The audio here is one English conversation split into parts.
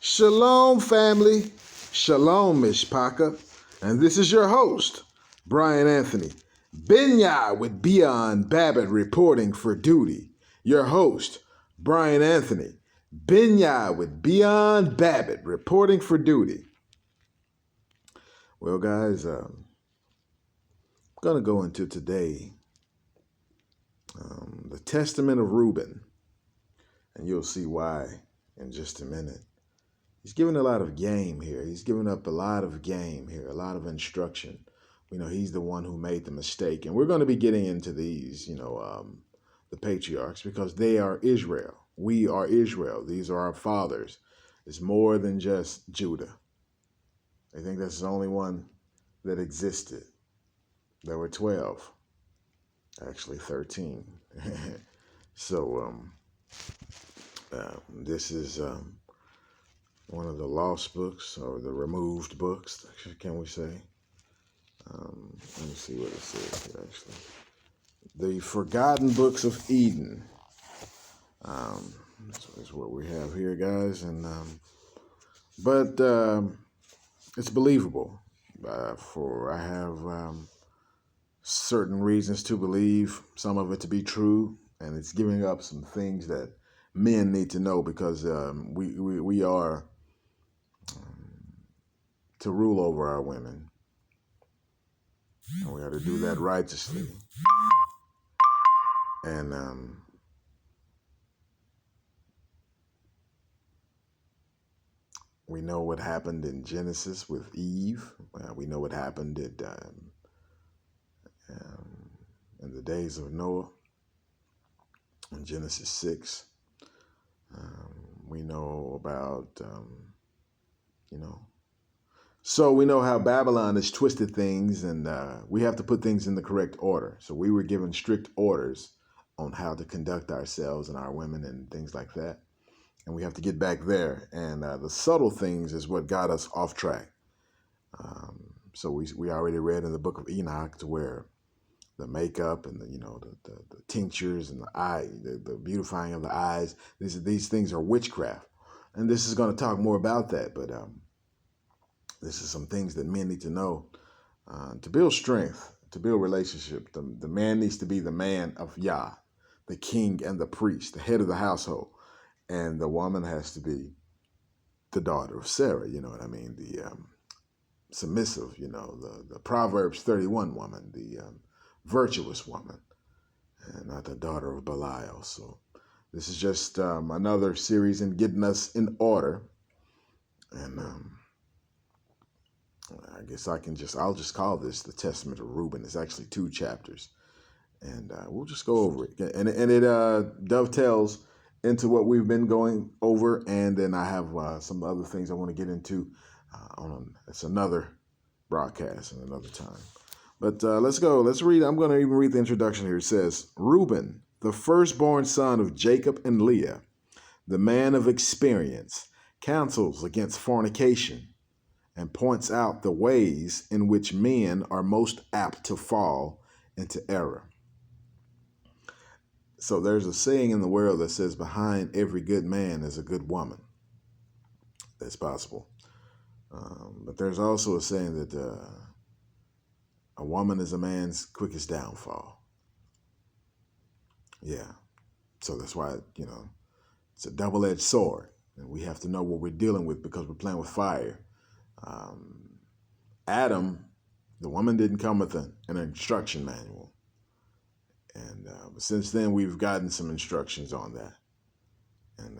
Shalom, family. Shalom, Mishpaka. And this is your host, Brian Anthony. Benya with Beyond Babbitt reporting for duty. Your host, Brian Anthony. Benya with Beyond Babbitt reporting for duty. Well, guys, I'm going to go into today the Testament of Reuben. And you'll see why in just a minute. He's giving a lot of game here. He's giving up a lot of game here, a lot of instruction. We know he's the one who made the mistake. And we're going to be getting into these, the patriarchs, because they are Israel. We are Israel. These are our fathers. It's more than just Judah. I think that's the only one that existed. There were 12, actually 13. So this is one of the lost books, or the removed books, can we say? Let me see what it says here, actually. The Forgotten Books of Eden. That's what we have here, guys. But it's believable. For I have certain reasons to believe some of it to be true, and it's giving up some things that men need to know, because we are to rule over our women, and we are to do that righteously. And we know what happened in Genesis with Eve. We know what happened in the days of Noah in Genesis 6. We know about, So we know how Babylon has twisted things, and we have to put things in the correct order. So we were given strict orders on how to conduct ourselves and our women and things like that. And we have to get back there. And the subtle things is what got us off track. So we already read in the book of Enoch, to where the makeup and the tinctures and the beautifying of the eyes, these things are witchcraft. And this is going to talk more about that, but this is some things that men need to know to build strength, to build relationship. The man needs to be the man of Yah, the king and the priest, the head of the household. And the woman has to be the daughter of Sarah, you know what I mean? The submissive, the Proverbs 31 woman, the virtuous woman, and not the daughter of Belial. So this is just another series in getting us in order. And I guess I'll just call this the Testament of Reuben. It's actually 2 chapters, and we'll just go over it. And it dovetails into what we've been going over, and then I have some other things I want to get into. It's another broadcast and another time. But let's go. Let's read. I'm going to even read the introduction here. It says, Reuben, the firstborn son of Jacob and Leah, the man of experience, counsels against fornication, and points out the ways in which men are most apt to fall into error. So there's a saying in the world that says, behind every good man is a good woman. That's possible. But there's also a saying that a woman is a man's quickest downfall. Yeah. So that's why, it's a double-edged sword. And we have to know what we're dealing with, because we're playing with fire. Adam, the woman didn't come with an instruction manual. And since then, we've gotten some instructions on that. And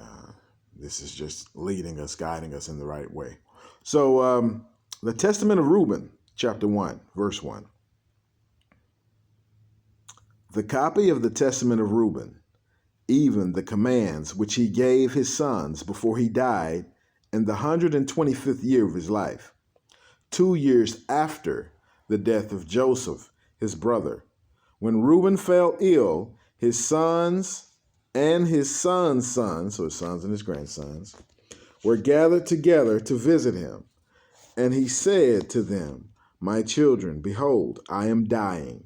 this is just leading us, guiding us in the right way. So the Testament of Reuben, chapter 1, verse 1. The copy of the Testament of Reuben, even the commands which he gave his sons before he died in the 125th year of his life, 2 years after the death of Joseph, his brother, when Reuben fell ill, his sons and his sons' sons, so his sons and his grandsons, were gathered together to visit him. And he said to them, my children, behold, I am dying,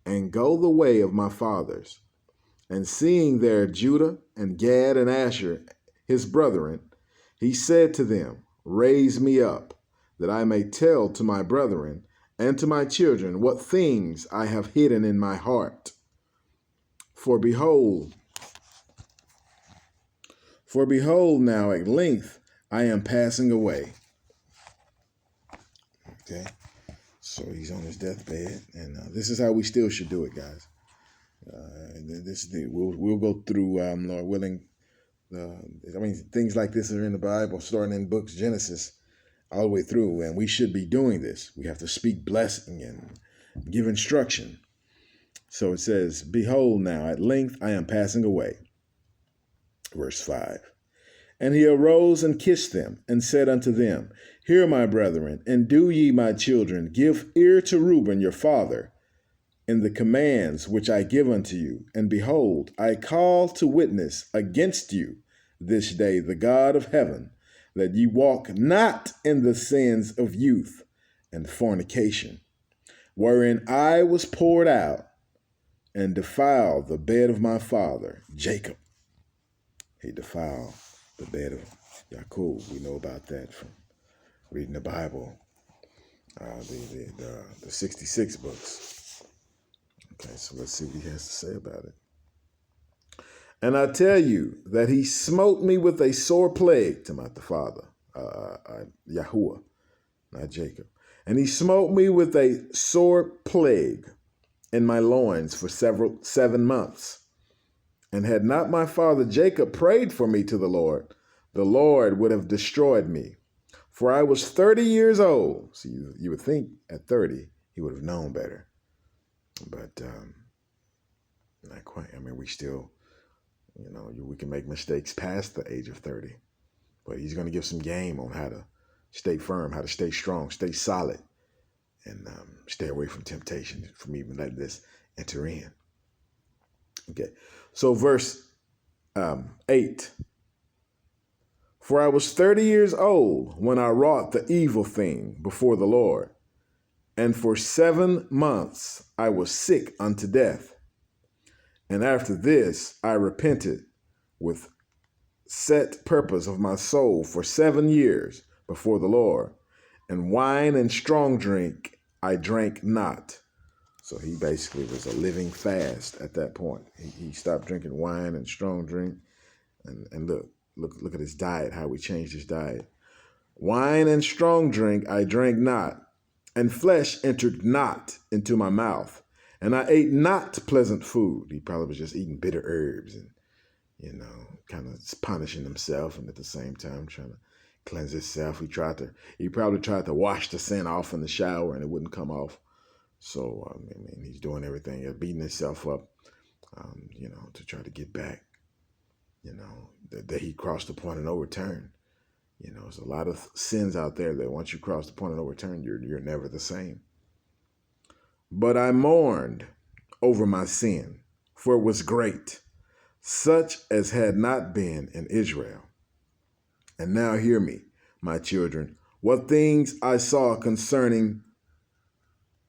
and go the way of my fathers. And seeing there Judah and Gad and Asher, his brethren, He said to them, raise me up, that I may tell to my brethren and to my children what things I have hidden in my heart. For behold now at length I am passing away. Okay, so he's on his deathbed, and this is how we still should do it, guys. We'll go through, Lord willing. Things like this are in the Bible, starting in books Genesis all the way through, and we should be doing this. We have to speak blessing and give instruction. So it says, behold now, at length I am passing away. Verse 5. And he arose and kissed them, and said unto them, hear, my brethren, and do ye, my children, give ear to Reuben your father, in the commands which I give unto you. And behold, I call to witness against you this day the God of heaven, that ye walk not in the sins of youth and fornication, wherein I was poured out, and defiled the bed of my father Jacob. He defiled the bed of Jacob. We know about that from reading the Bible, the 66 books. Okay, so let's see what he has to say about it. And I tell you that he smote me with a sore plague, to my father, Yahuwah, not Jacob. And he smote me with a sore plague in my loins for 7 months. And had not my father Jacob prayed for me to the Lord would have destroyed me. For I was 30 years old. So you would think at 30 he would have known better. But not quite. We still, we can make mistakes past the age of 30. But he's going to give some game on how to stay firm, how to stay strong, stay solid, and stay away from temptation, from even letting this enter in. Okay, so verse 8. For I was 30 years old when I wrought the evil thing before the Lord, and for 7 months I was sick unto death. And after this I repented with set purpose of my soul for 7 years before the Lord, and wine and strong drink I drank not. So he basically was a living fast at that point. He stopped drinking wine and strong drink. And look at his diet, how we changed his diet. Wine and strong drink I drank not, and flesh entered not into my mouth. And I ate not pleasant food. He probably was just eating bitter herbs and, kind of punishing himself, and at the same time trying to cleanse himself. He probably tried to wash the sin off in the shower, and it wouldn't come off. So, he's doing everything. He's beating himself up, to try to get back. That he crossed the point of no return. There's a lot of sins out there that once you cross the point of no return, you're never the same. But I mourned over my sin, for it was great, such as had not been in Israel. And now hear me, my children, what things I saw concerning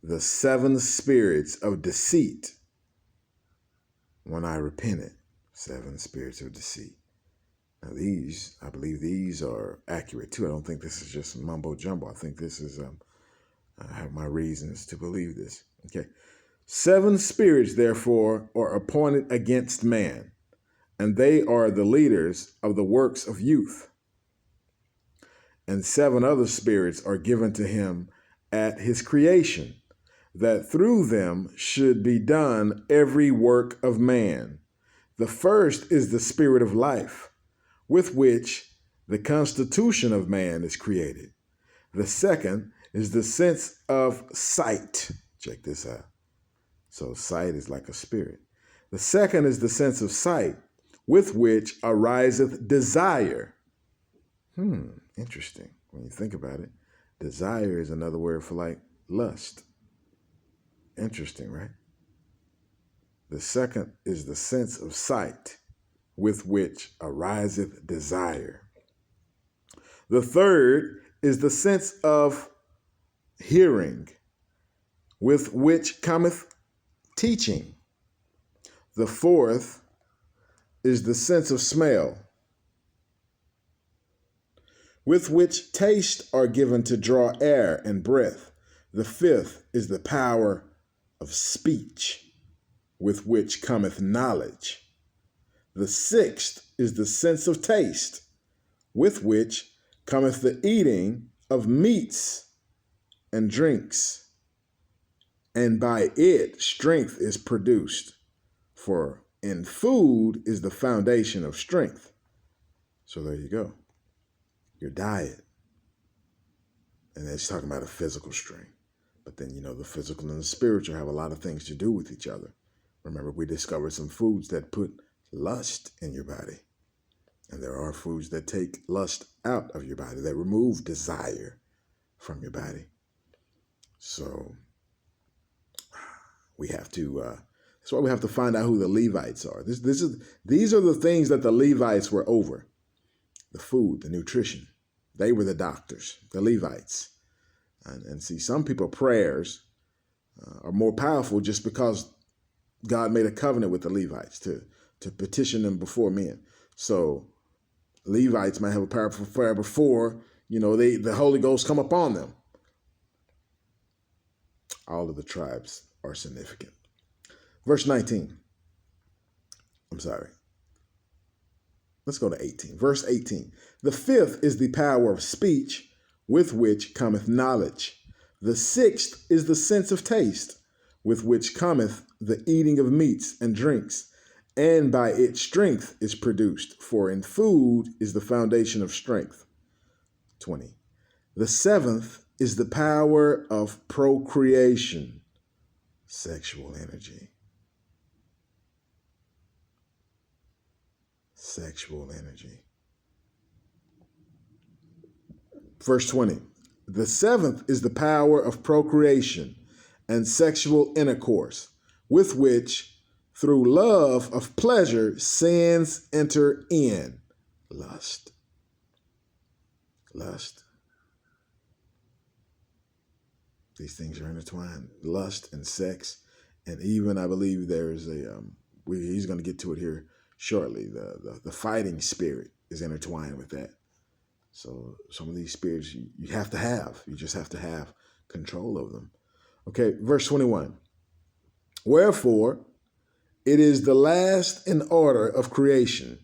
the 7 spirits of deceit when I repented. 7 spirits of deceit. Now I believe these are accurate too. I don't think this is just mumbo jumbo. I think this is, I have my reasons to believe this. Okay. 7 spirits, therefore, are appointed against man, and they are the leaders of the works of youth. And 7 other spirits are given to him at his creation, that through them should be done every work of man. The first is the spirit of life, with which the constitution of man is created. The second is the sense of sight. Check this out. So sight is like a spirit. The second is the sense of sight, with which ariseth desire. Interesting. When you think about it, desire is another word for like lust. Interesting, right? The second is the sense of sight, with which ariseth desire. The third is the sense of hearing, with which cometh teaching. The fourth is the sense of smell. with which taste are given to draw air and breath. The fifth is the power of speech, with which cometh knowledge. The sixth is the sense of taste, with which cometh the eating of meats and drinks, and by it strength is produced. For in food is the foundation of strength. So there you go. Your diet. And it's talking about a physical strength. But then, the physical and the spiritual have a lot of things to do with each other. Remember, we discovered some foods that put lust in your body. And there are foods that take lust out of your body, that remove desire from your body. So we have to, that's why we have to find out who the Levites are. These are the things that the Levites were over. The food, the nutrition. They were the doctors, the Levites. And see, some people prayers are more powerful just because God made a covenant with the Levites to petition them before men. So Levites might have a powerful prayer before, the Holy Ghost come upon them. All of the tribes are significant. Verse 19. I'm sorry. Let's go to 18. Verse 18. The fifth is the power of speech, with which cometh knowledge. The sixth is the sense of taste, with which cometh the eating of meats and drinks, and by it strength is produced. For in food is the foundation of strength. 20. The seventh is the power of procreation, sexual energy. Sexual energy. Verse 20. The seventh is the power of procreation and sexual intercourse, with which, through love of pleasure, sins enter in. Lust. Lust. These things are intertwined. Lust and sex. And even, I believe there's he's going to get to it here shortly. The fighting spirit is intertwined with that. So some of these spirits you have to have. You just have to have control of them. Okay, verse 21. Wherefore, it is the last in order of creation,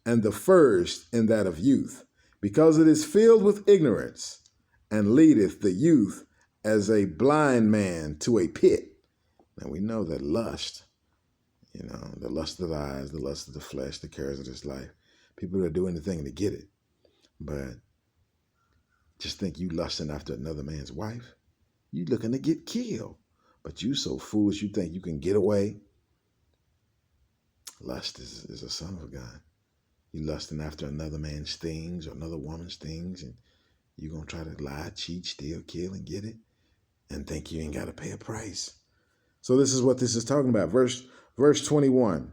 and the first in that of youth, because it is filled with ignorance, and leadeth the youth as a blind man to a pit. Now we know that lust, the lust of the eyes, the lust of the flesh, the cares of this life, people that do anything to get it. But just think you lusting after another man's wife, you looking to get killed. But you so foolish you think you can get away. Lust is a son of a gun. You lusting after another man's things or another woman's things, and you gonna try to lie, cheat, steal, kill, and get it, and think you ain't got to pay a price. So this is what this is talking about. Verse 21.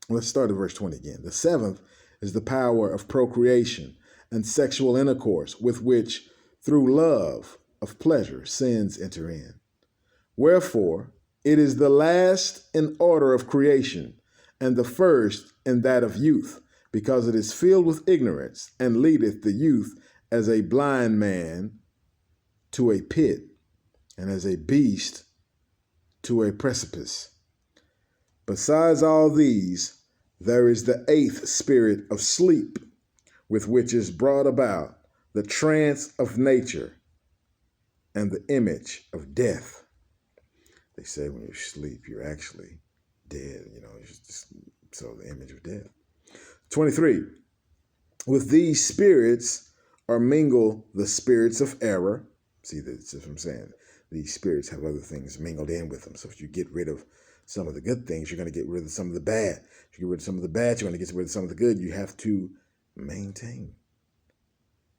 Let's start at verse 20 again. The seventh is the power of procreation and sexual intercourse, with which, through love of pleasure, sins enter in. Wherefore, it is the last in order of creation, and the first in that of youth, because it is filled with ignorance, and leadeth the youth as a blind man to a pit, and as a beast to a precipice. Besides all these, there is the eighth spirit of sleep, with which is brought about the trance of nature and the image of death. They say when you sleep, you're actually dead, so the image of death. 23. With these spirits are mingled the spirits of error. See, that's what I'm saying. These spirits have other things mingled in with them. So if you get rid of some of the good things, you're going to get rid of some of the bad. If you get rid of some of the bad, you're going to get rid of some of the good. You have to maintain.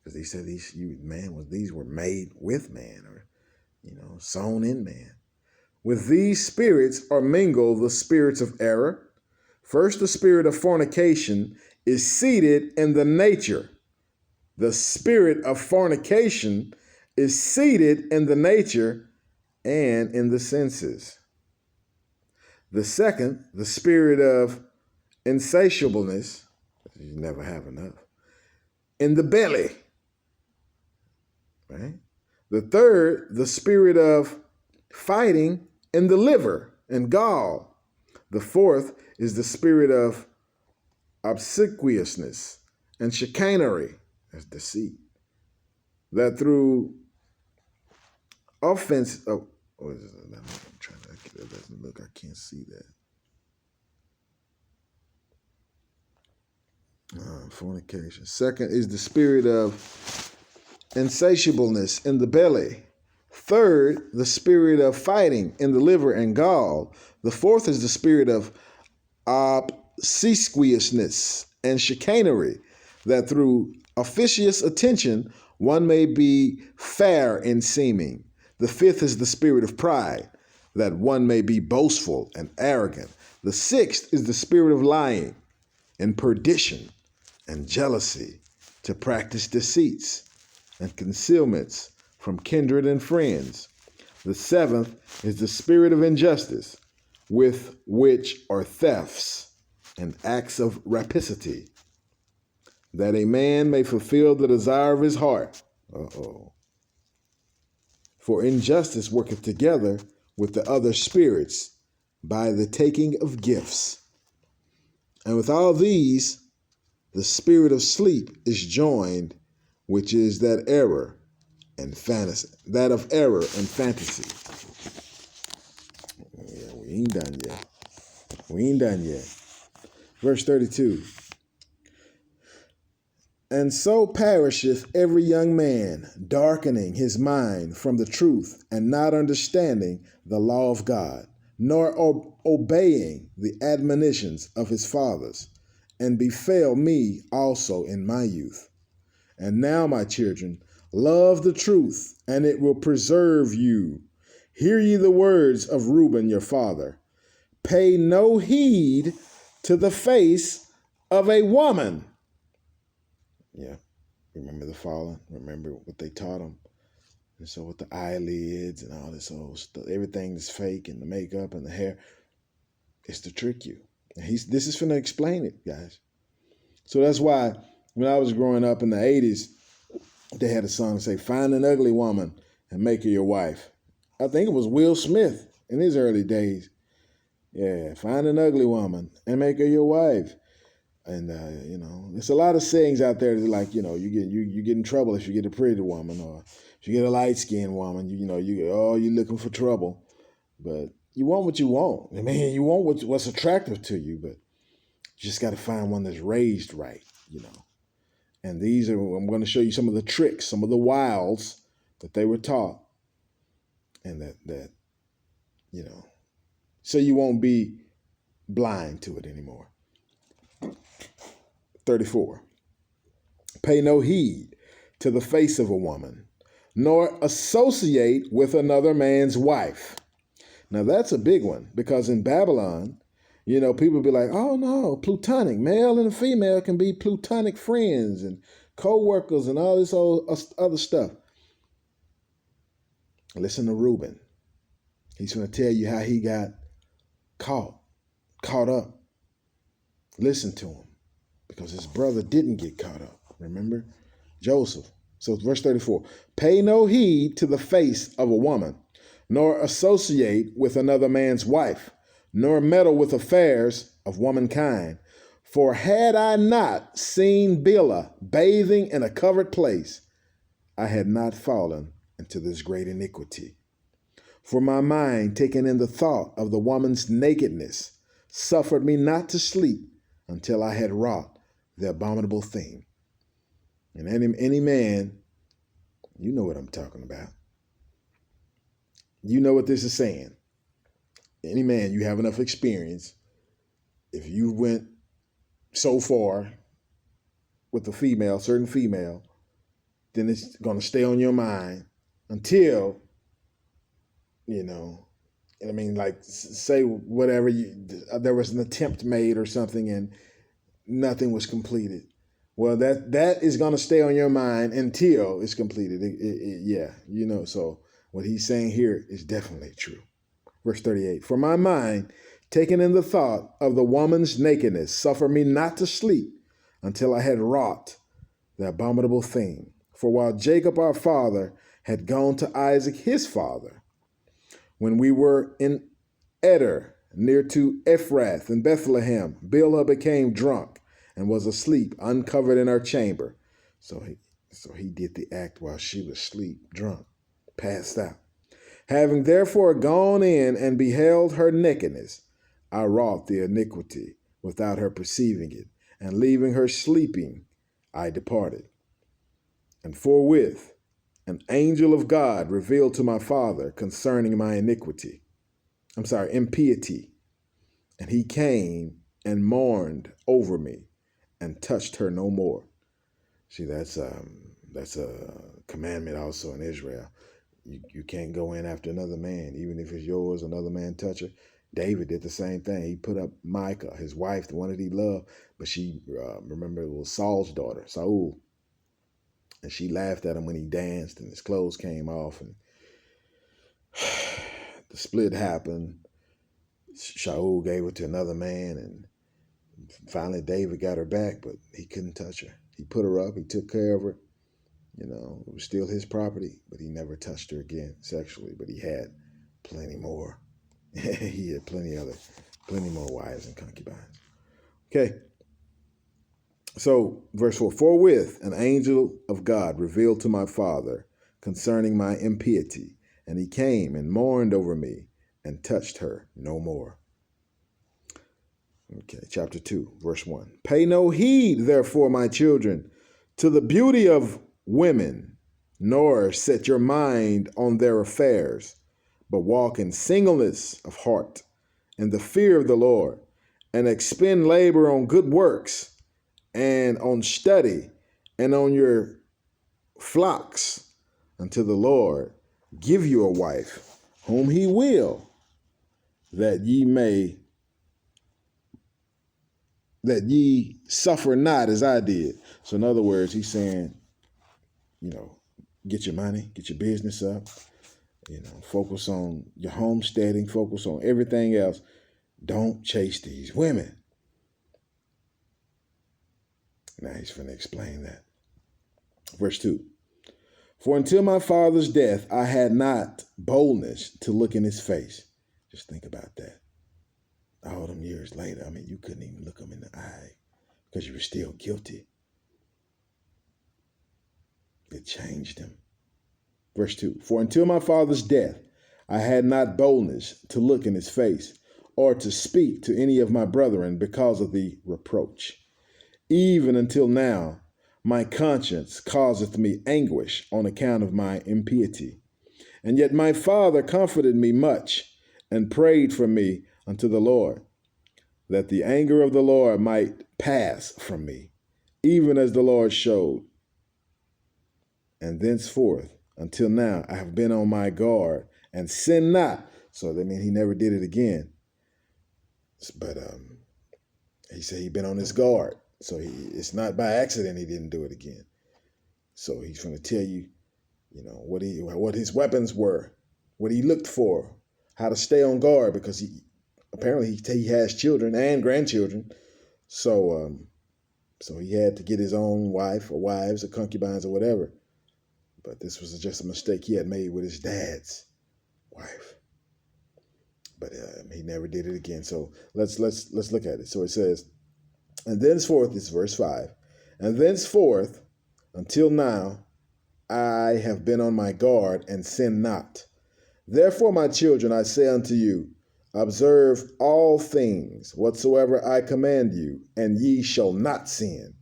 Because they said these were made with man, or, sown in man. With these spirits are mingled the spirits of error. First, the spirit of fornication is seated in the nature. The spirit of fornication is seated in the nature and in the senses. The second, the spirit of insatiableness, you never have enough, in the belly. Right? The third, the spirit of fighting in the liver and gall. The fourth is the spirit of obsequiousness and chicanery, that's deceit, that through offense. Oh, what is it? I'm trying to. It doesn't look. I can't see that. Fornication. Second is the spirit of insatiableness in the belly. Third, the spirit of fighting in the liver and gall. The fourth is the spirit of obsequiousness and chicanery, that through officious attention one may be fair in seeming. The fifth is the spirit of pride, that one may be boastful and arrogant. The sixth is the spirit of lying and perdition and jealousy, to practice deceits and concealments from kindred and friends. The seventh is the spirit of injustice, with which are thefts and acts of rapacity, that a man may fulfill the desire of his heart. For injustice worketh together with the other spirits by the taking of gifts. And with all these, the spirit of sleep is joined, which is that error and fantasy, that of error and fantasy. Yeah, we ain't done yet. We ain't done yet. Verse 32. And so perisheth every young man, darkening his mind from the truth, and not understanding the law of God, nor obeying the admonitions of his fathers, and befell me also in my youth. And now, my children, love the truth, and it will preserve you. Hear ye the words of Reuben your father. Pay no heed to the face of a woman. Yeah, remember the fallen? Remember what they taught them? And so with the eyelids and all this old stuff, everything is fake, and the makeup and the hair, it's to trick you. And this is finna explain it, guys. So that's why when I was growing up in the 80s, they had a song say, find an ugly woman and make her your wife. I think it was Will Smith in his early days. Yeah, find an ugly woman and make her your wife. And, there's a lot of sayings out there that like, you get in trouble if you get a pretty woman, or if you get a light-skinned woman, you're looking for trouble. But you want what you want. I mean, you want what's attractive to you, but you just got to find one that's raised right, And I'm going to show you some of the tricks, some of the wiles that they were taught, and that so you won't be blind to it anymore. 34. Pay no heed to the face of a woman, nor associate with another man's wife. Now that's a big one, because in Babylon, people be like, oh no, plutonic, male and female can be plutonic friends and co-workers and all this other stuff. Listen to Reuben. He's going to tell you how he got caught up. Listen to him, because his brother didn't get caught up. Remember? Joseph. So verse 34, pay no heed to the face of a woman, nor associate with another man's wife, nor meddle with affairs of womankind. For had I not seen Bilhah bathing in a covered place, I had not fallen into this great iniquity. For my mind, taken in the thought of the woman's nakedness, suffered me not to sleep until I had wrought the abominable thing. And any man, you know what I'm talking about. You know what this is saying. Any man, you have enough experience. If you went so far with a female, certain female, then it's going to stay on your mind until, like say whatever, there was an attempt made or something and nothing was completed. Well, that is going to stay on your mind until it's completed. So what he's saying here is definitely true. Verse 38, for my mind, taken in the thought of the woman's nakedness, suffer me not to sleep until I had wrought the abominable thing. For while Jacob our father had gone to Isaac his father, when we were in Eder, near to Ephrath in Bethlehem, Bilhah became drunk and was asleep, uncovered in her chamber. So he did the act while she was asleep, drunk, passed out. Having therefore gone in and beheld her nakedness, I wrought the iniquity without her perceiving it, and leaving her sleeping, I departed. And forthwith an angel of God revealed to my father concerning my impiety. And he came and mourned over me and touched her no more. See, that's a commandment also in Israel. You can't go in after another man, even if it's yours, another man touch her. David did the same thing. He put up Micah, his wife, the one that he loved, but she, remember, it was Saul's daughter, Saul. And she laughed at him when he danced and his clothes came off. And the split happened. Shaul gave her to another man. And finally David got her back, but he couldn't touch her. He put her up. He took care of her. You know, it was still his property, but he never touched her again sexually. But he had plenty more. He had plenty more wives and concubines. Okay. So, verse 4, forthwith an angel of God revealed to my father concerning my impiety, and he came and mourned over me and touched her no more. Okay, chapter 2, verse 1. Pay no heed, therefore, my children, to the beauty of women, nor set your mind on their affairs, but walk in singleness of heart, in the fear of the Lord, and expend labor on good works, and on study, and on your flocks, until the Lord give you a wife, whom he will, that ye suffer not as I did. So in other words, he's saying, get your money, get your business up, focus on your homesteading, focus on everything else. Don't chase these women. Now he's going to explain that. Verse 2. For until my father's death, I had not boldness to look in his face. Just think about that. All them years later, you couldn't even look him in the eye because you were still guilty. It changed him. Verse 2. For until my father's death, I had not boldness to look in his face or to speak to any of my brethren because of the reproach. Even until now, my conscience causeth me anguish on account of my impiety. And yet my father comforted me much and prayed for me unto the Lord, that the anger of the Lord might pass from me, even as the Lord showed. And thenceforth until now, I have been on my guard and sinned not. So that means he never did it again. But he said he'd been on his guard. So it's not by accident he didn't do it again. So he's going to tell you, what his weapons were, what he looked for, how to stay on guard, because he has children and grandchildren. So he had to get his own wife or wives or concubines or whatever. But this was just a mistake he had made with his dad's wife. But he never did it again. So let's look at it. So it says, and thenceforth, this is verse 5, and thenceforth until now, I have been on my guard and sinned not. Therefore, my children, I say unto you, observe all things whatsoever I command you, and ye shall not sin.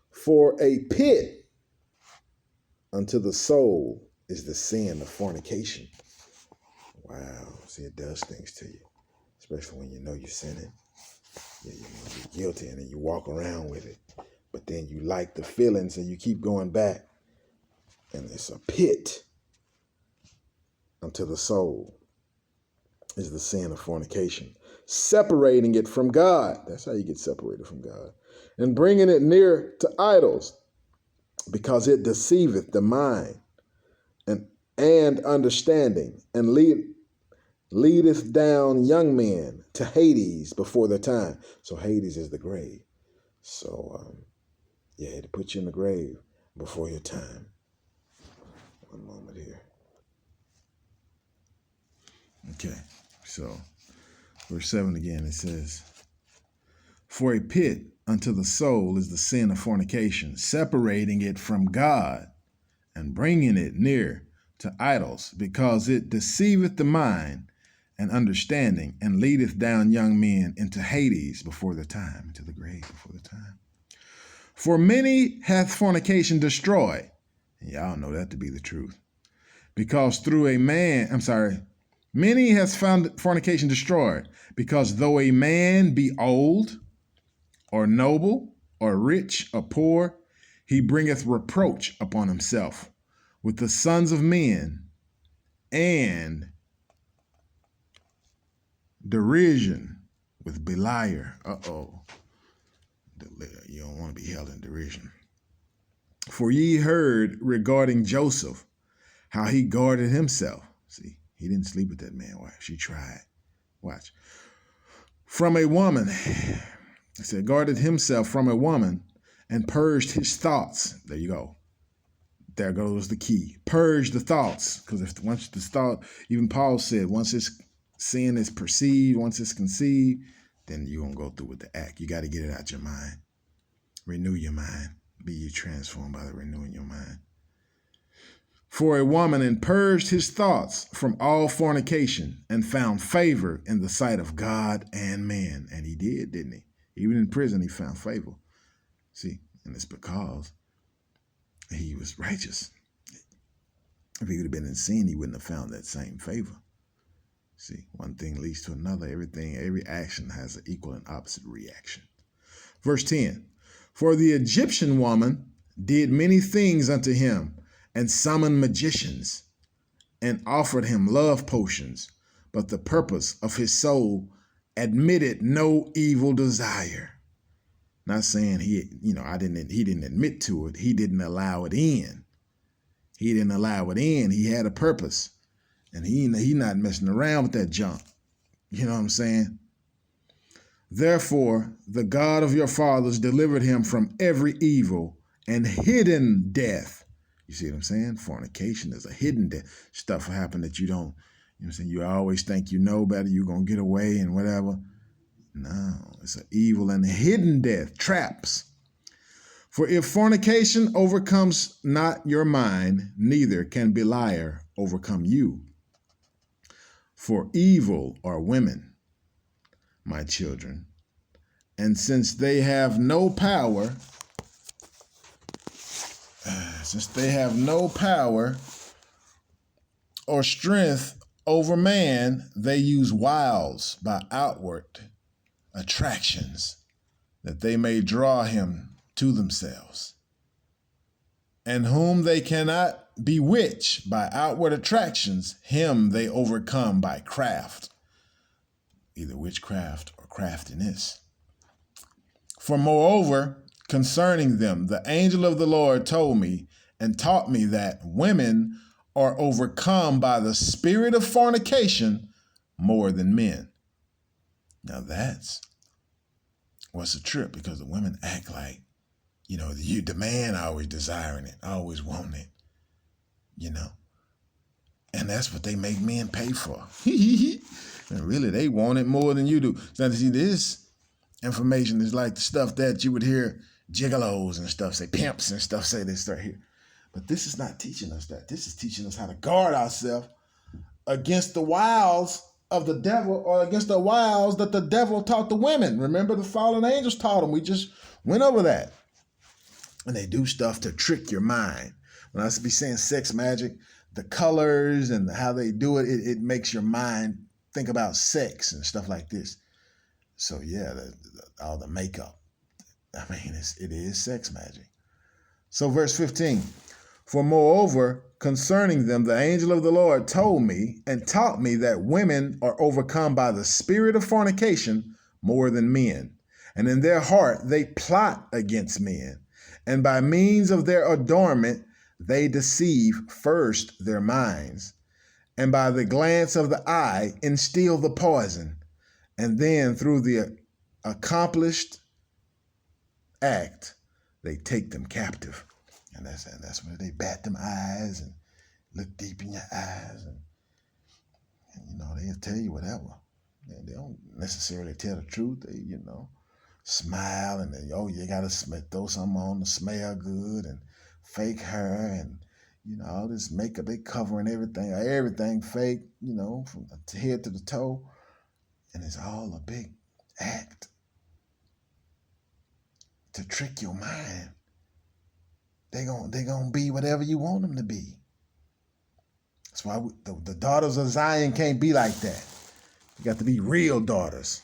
For a pit unto the soul is the sin of fornication. Wow, see, it does things to you, especially when you know you're sinning. You're guilty, and then you walk around with it. But then you like the feelings, and you keep going back. And it's a pit unto the soul is the sin of fornication. Separating it from God. That's how you get separated from God. And bringing it near to idols, because it deceiveth the mind and understanding, and leadeth down young men to Hades before their time. So Hades is the grave. So Yeah, to put you in the grave before your time. One moment here. Okay, so verse 7 again, it says, "For a pit unto the soul is the sin of fornication, separating it from God and bringing it near to idols, because it deceiveth the mind and understanding, and leadeth down young men into Hades before the time," into the grave before the time. "For many hath fornication destroyed," and y'all know that to be the truth, "because through a man," "many has found fornication destroyed, because though a man be old, or noble, or rich, or poor, he bringeth reproach upon himself with the sons of men, and derision with Beliar." You don't want to be held in derision. "For ye heard regarding Joseph, how he guarded himself." See, he didn't sleep with that man's wife. She tried. Watch. "From a woman," he said, guarded himself from a woman, "and purged his thoughts." There you go. There goes the key. Purge the thoughts. Because if once the thought, even Paul said, once this sin is perceived, once it's conceived, then you're going to go through with the act. You got to get it out your mind. Renew your mind. Be ye transformed by the renewing your mind. "For a woman, and purged his thoughts from all fornication, and found favor in the sight of God and man." And he did, didn't he? Even in prison, he found favor. See, and it's because he was righteous. If he would have been in sin, he wouldn't have found that same favor. See, one thing leads to another. Every action has an equal and opposite reaction. Verse 10, "For the Egyptian woman did many things unto him, and summoned magicians, and offered him love potions, but the purpose of his soul admitted no evil desire." Not saying he didn't admit to it. He didn't allow it in. He didn't allow it in. He had a purpose. And he not messing around with that junk. You know what I'm saying? "Therefore, the God of your fathers delivered him from every evil and hidden death." You see what I'm saying? Fornication is a hidden death. Stuff will happen that you don't, you know what I'm saying? You always think you know better, you're going to get away and whatever. No, it's an evil and hidden death, traps. "For if fornication overcomes not your mind, neither can Beliar overcome you. For evil are women, my children, and since they have no power or strength over man, they use wiles by outward attractions, that they may draw him to themselves. And whom they cannot bewitch by outward attractions, him they overcome by craft," either witchcraft or craftiness. "For moreover, concerning them, the angel of the Lord told me and taught me that women are overcome by the spirit of fornication more than men." Now that's what's a trip, because the women act like, the man always desiring it, always wanting it, and that's what they make men pay for. And really, they want it more than you do. So see, this information is like the stuff that you would hear gigolos and stuff say, pimps and stuff say this right here. But this is not teaching us that. This is teaching us how to guard ourselves against the wiles of the devil, or against the wiles that the devil taught the women. Remember, the fallen angels taught them. We just went over that. And they do stuff to trick your mind. When I be saying sex magic, the colors and how they do it, it makes your mind think about sex and stuff like this. So yeah, all the makeup. I mean, it is sex magic. So verse 15, "For moreover, concerning them, the angel of the Lord told me and taught me that women are overcome by the spirit of fornication more than men. And in their heart, they plot against men. And by means of their adornment, they deceive first their minds. And by the glance of the eye, instill the poison. And then through the accomplished act, they take them captive. And that's where they bat them eyes and look deep in your eyes. And they'll tell you whatever. They don't necessarily tell the truth. They, smile and you got to throw something on to smell good and fake hair and, all this makeup. They covering everything fake, from the head to the toe. And it's all a big act to trick your mind. They gonna be whatever you want them to be. That's why the daughters of Zion can't be like that. You got to be real daughters.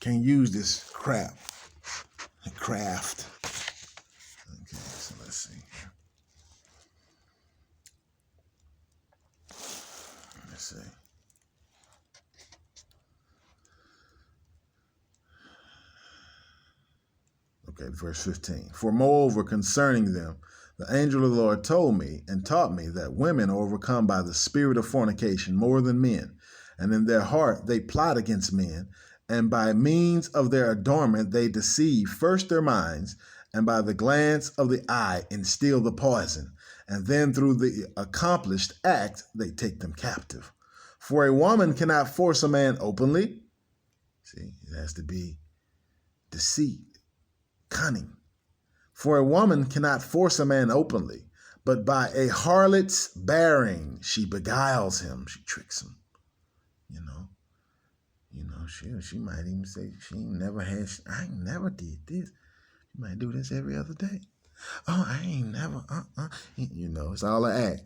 Can't use this crap and craft. Okay, so let's see here. Let's see. Okay, verse 15. For moreover, concerning them, the angel of the Lord told me and taught me that women are overcome by the spirit of fornication more than men, and in their heart they plot against men, and by means of their adornment they deceive first their minds, and by the glance of the eye instill the poison, and then through the accomplished act they take them captive. For a woman cannot force a man openly. See, it has to be deceit, cunning. For a woman cannot force a man openly, but by a harlot's bearing she beguiles him, she tricks him. She might even say I ain't never did this. She might do this every other day. Oh, I ain't never, it's all an act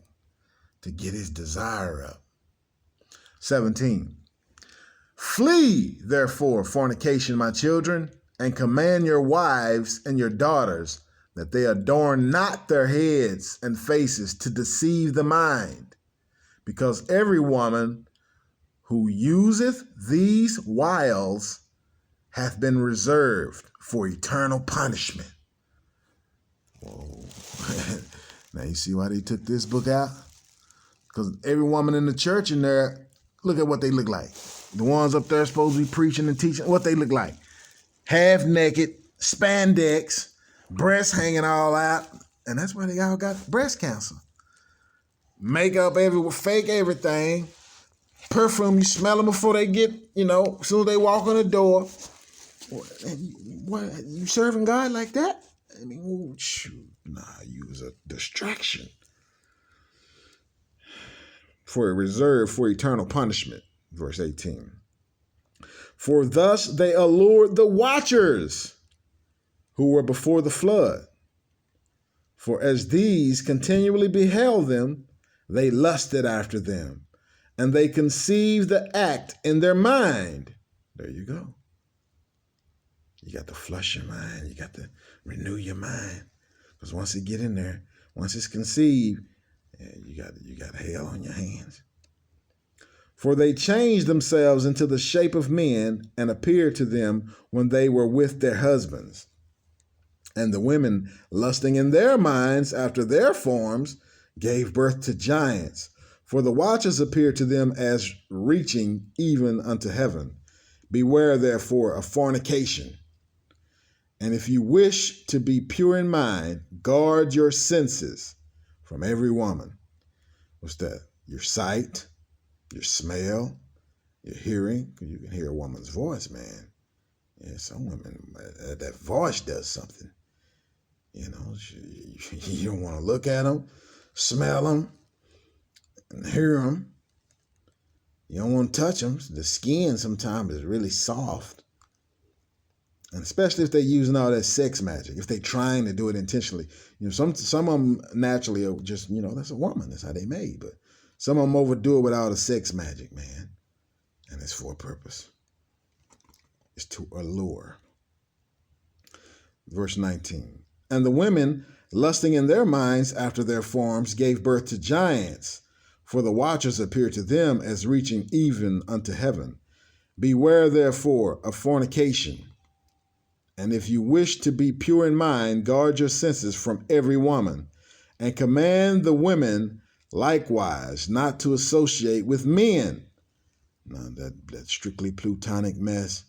to get his desire up. 17. Flee, therefore, fornication, my children, and command your wives and your daughters that they adorn not their heads and faces to deceive the mind, because every woman who useth these wiles hath been reserved for eternal punishment. Whoa. Now you see why they took this book out? Because every woman in the church in there, look at what they look like. The ones up there supposed to be preaching and teaching, what they look like. Half naked, spandex, breasts hanging all out. And that's why they all got breast cancer. Makeup everywhere, fake everything. Perfume, you smell them before they get, as soon as they walk on the door. What, you serving God like that? I mean, shoot. Nah, you was a distraction. For a reserve for eternal punishment. Verse 18. For thus they allured the watchers who were before the flood. For as these continually beheld them, they lusted after them, and they conceived the act in their mind. There you go. You got to flush your mind. You got to renew your mind. Because once it get in there, once it's conceived, you got hell on your hands. For they changed themselves into the shape of men and appeared to them when they were with their husbands. And the women, lusting in their minds after their forms, gave birth to giants. For the watchers appeared to them as reaching even unto heaven. Beware, therefore, of fornication. And if you wish to be pure in mind, guard your senses from every woman. What's that? Your sight, your smell, your hearing. You can hear a woman's voice, man. Yeah, some women, that voice does something. You don't want to look at them, smell them, and hear them. You don't want to touch them. The skin sometimes is really soft. And especially if they're using all that sex magic, if they're trying to do it intentionally. Some of them naturally are just, that's a woman. That's how they made. But some of them overdo it with all the sex magic, man. And it's for a purpose. It's to allure. Verse 19. And the women, lusting in their minds after their forms, gave birth to giants. For the watchers appeared to them as reaching even unto heaven. Beware, therefore, of fornication. And if you wish to be pure in mind, guard your senses from every woman, and command the women likewise not to associate with men. Now, that strictly Plutonic mess,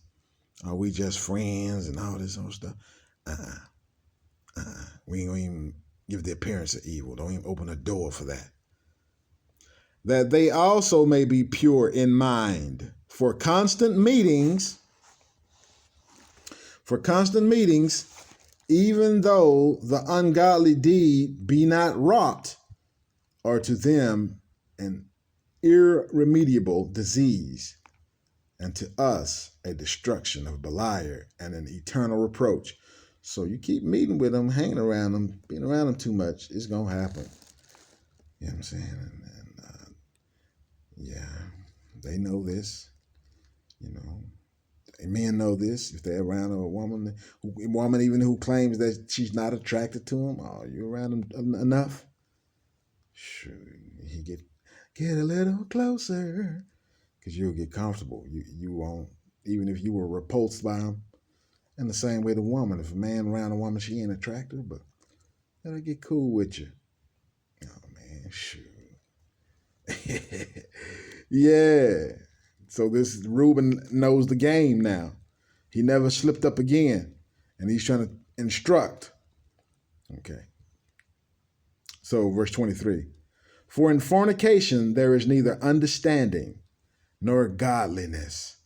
Are we just friends and all this other stuff? We ain't gonna even give the appearance of evil. Don't even open a door for that. That they also may be pure in mind for constant meetings, even though the ungodly deed be not wrought, or to them an irremediable disease, and to us a destruction of Beliar and an eternal reproach. So you keep meeting with them, hanging around them, being around them too much, it's going to happen. You know what I'm saying? And yeah, they know this. You know, men know this. If they're around a woman even who claims that she's not attracted to them, oh, you're around them enough? Sure, you get a little closer, because you'll get comfortable. You won't, even if you were repulsed by them. And the same way the woman, if a man around a woman, she ain't attractive, but that'll get cool with you. Oh man, shoot. Yeah. So this Reuben knows the game now. He never slipped up again. And he's trying to instruct. Okay. So verse 23. For in fornication there is neither understanding nor godliness,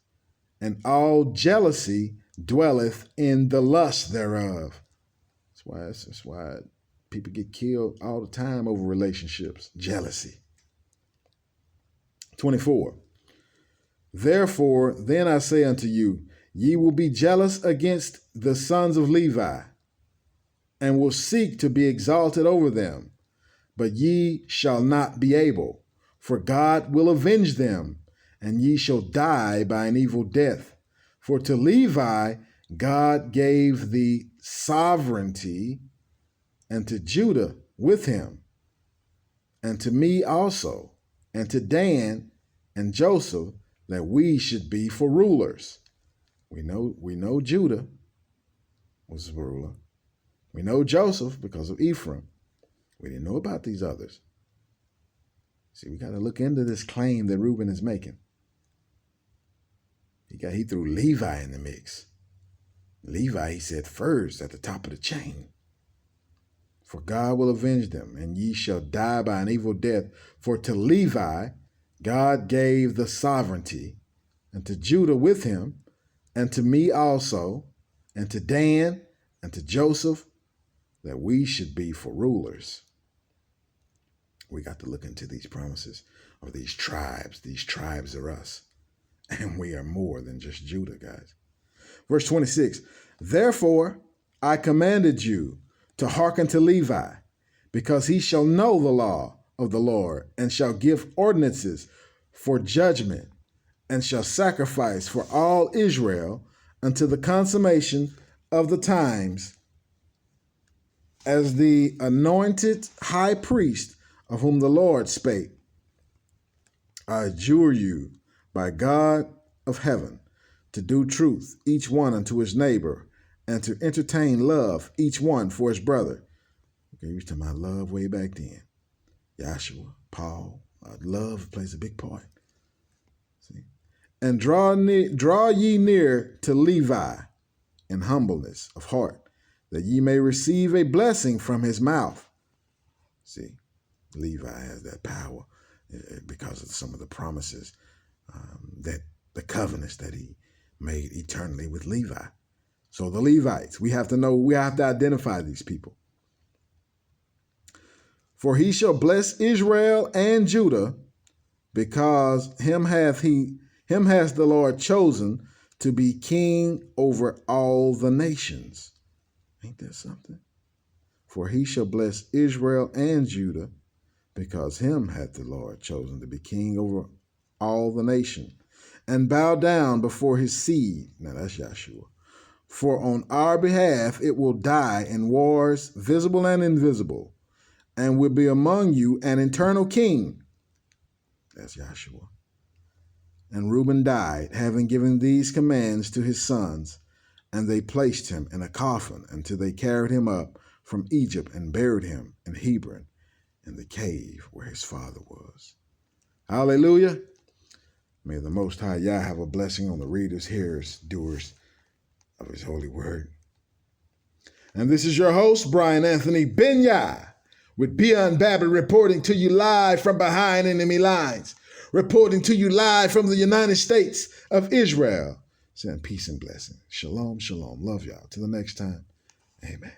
and all jealousy dwelleth in the lust thereof. That's why people get killed all the time over relationships. Jealousy. 24. Therefore, then I say unto you, ye will be jealous against the sons of Levi, and will seek to be exalted over them. But ye shall not be able, for God will avenge them, and ye shall die by an evil death. For to Levi God gave the sovereignty, and to Judah with him, and to me also, and to Dan and Joseph, that we should be for rulers. We know Judah was a ruler. We know Joseph because of Ephraim. We didn't know about these others. See, we got to look into this claim that Reuben is making. He threw Levi in the mix. Levi, he said, first at the top of the chain. For God will avenge them, and ye shall die by an evil death. For to Levi God gave the sovereignty, and to Judah with him, and to me also, and to Dan, and to Joseph, that we should be for rulers. We got to look into these promises of these tribes. These tribes are us, and we are more than just Judah, guys. Verse 26, therefore I commanded you to hearken to Levi, because he shall know the law of the Lord, and shall give ordinances for judgment, and shall sacrifice for all Israel unto the consummation of the times, as the anointed high priest of whom the Lord spake. I adjure you by God of heaven to do truth, each one unto his neighbor, and to entertain love, each one for his brother. Okay, we were talking about love way back then. Joshua, Paul, love plays a big part. See? And draw ye near to Levi in humbleness of heart, that ye may receive a blessing from his mouth. See, Levi has that power because of some of the promises that the covenants that he made eternally with Levi. So the Levites, we have to identify these people. For he shall bless Israel and Judah, because him has the Lord chosen to be king over all the nations. Ain't that something? For he shall bless Israel and Judah, because him hath the Lord chosen to be king over all the nation, and bow down before his seed. Now that's Yahshua. For on our behalf it will die in wars, visible and invisible, and will be among you an eternal king. That's Yahshua. And Reuben died, having given these commands to his sons, and they placed him in a coffin until they carried him up from Egypt and buried him in Hebron, in the cave where his father was. Hallelujah. May the Most High Yah have a blessing on the readers, hearers, doers, of his holy word. And this is your host, Brian Anthony Benya, with Beyond Babel, reporting to you live from behind enemy lines, reporting to you live from the United States of Israel. Saying peace and blessing. Shalom, shalom. Love y'all. Till the next time. Amen.